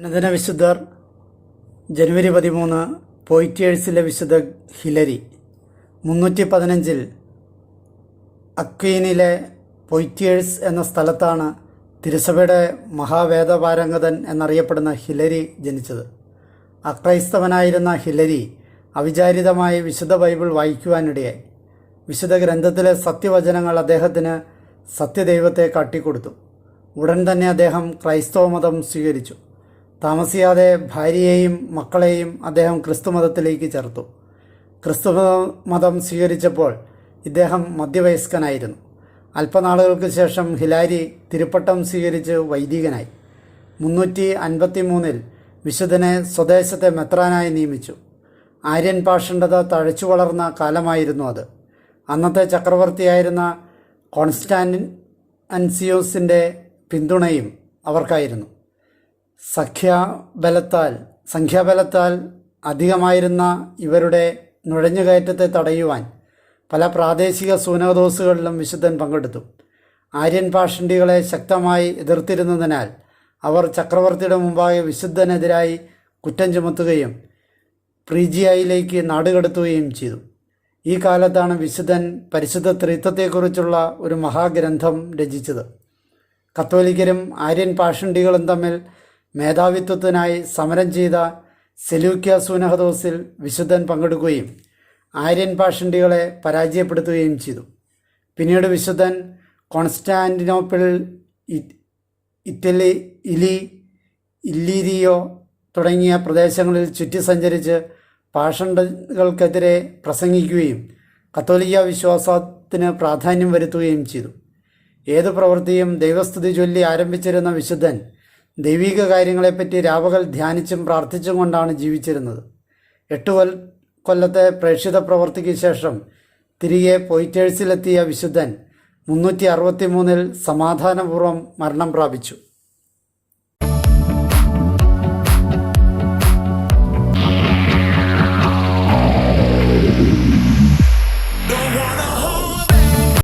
അനുദിന വിശുദ്ധർ ജനുവരി 13 പോയിറ്റിയേഴ്സിലെ വിശുദ്ധ ഹിലരി. 315 അക്വീനിലെ പോയിറ്റിയേഴ്സ് എന്ന സ്ഥലത്താണ് തിരുസഭയുടെ മഹാവേദപാരംഗതൻ എന്നറിയപ്പെടുന്ന ഹിലരി ജനിച്ചത്. അക്രൈസ്തവനായിരുന്ന ഹിലരി അവിചാരിതമായി വിശുദ്ധ ബൈബിൾ വായിക്കുവാനിടയായി. വിശുദ്ധ ഗ്രന്ഥത്തിലെ സത്യവചനങ്ങൾ അദ്ദേഹത്തിന് സത്യദൈവത്തെ കാട്ടിക്കൊടുത്തു. ഉടൻ തന്നെ അദ്ദേഹം ക്രൈസ്തവ മതം സ്വീകരിച്ചു. താമസിയാതെ ഭാര്യയെയും മക്കളെയും അദ്ദേഹം ക്രിസ്തുമതത്തിലേക്ക് ചേർത്തു. ക്രിസ്തുമതം സ്വീകരിച്ചപ്പോൾ ഇദ്ദേഹം മധ്യവയസ്കനായിരുന്നു. അല്പനാളുകൾക്ക് ശേഷം ഹിലാരി തിരുപ്പട്ടം സ്വീകരിച്ച് വൈദികനായി. 353 വിശുദ്ധനെ സ്വദേശത്തെ മെത്രാനായി നിയമിച്ചു. ആര്യൻ പാഷണ്ഡത തഴച്ചു വളർന്ന കാലമായിരുന്നു അത്. അന്നത്തെ ചക്രവർത്തിയായിരുന്ന കോൺസ്റ്റാൻസിയോസിൻ്റെ പിന്തുണയും അവർക്കായിരുന്നു. സംഖ്യാബലത്താൽ അധികമായിരുന്ന ഇവരുടെ നുഴഞ്ഞുകയറ്റത്തെ തടയുവാൻ പല പ്രാദേശിക സൂനകദോസുകളിലും വിശുദ്ധൻ പങ്കെടുത്തു. ആര്യൻ പാഷണ്ഡികളെ ശക്തമായി എതിർത്തിരുന്നതിനാൽ അവർ ചക്രവർത്തിയുടെ മുമ്പാകെ വിശുദ്ധനെതിരായി കുറ്റം ചുമത്തുകയും ഫ്രീജിയയിലേക്ക് നാടുകടത്തുകയും ചെയ്തു. ഈ കാലത്താണ് വിശുദ്ധൻ പരിശുദ്ധ ത്രിത്വത്തെക്കുറിച്ചുള്ള ഒരു മഹാഗ്രന്ഥം രചിച്ചത്. കത്തോലിക്കരും ആര്യൻ പാഷണ്ഡികളും തമ്മിൽ മേധാവിത്വത്തിനായി സമരം ചെയ്ത സെലൂക്യ സൂനഹദോസിൽ വിശുദ്ധൻ പങ്കെടുക്കുകയും ആര്യൻ പാഷണ്ഡികളെ പരാജയപ്പെടുത്തുകയും ചെയ്തു. പിന്നീട് വിശുദ്ധൻ കോൺസ്റ്റാന്റിനോപ്പിൾ, ഇല്ലീരിയോ തുടങ്ങിയ പ്രദേശങ്ങളിൽ ചുറ്റി സഞ്ചരിച്ച് പാഷണ്ഡുകൾക്കെതിരെ പ്രസംഗിക്കുകയും കത്തോലിക്ക വിശ്വാസത്തിന് പ്രാധാന്യം വരുത്തുകയും ചെയ്തു. ഏതു പ്രവൃത്തിയും ദൈവസ്തുതി ചൊല്ലി ആരംഭിച്ചിരുന്ന വിശുദ്ധൻ ദൈവിക കാര്യങ്ങളെപ്പറ്റി രാവുകൾ ധ്യാനിച്ചും പ്രാർത്ഥിച്ചും കൊണ്ടാണ് ജീവിച്ചിരുന്നത്. 8 കൊല്ലത്തെ പ്രേക്ഷിത പ്രവൃത്തിക്ക് ശേഷം തിരികെ പോയിറ്റേഴ്സിലെത്തിയ വിശുദ്ധൻ 363 സമാധാനപൂർവ്വം മരണം പ്രാപിച്ചു.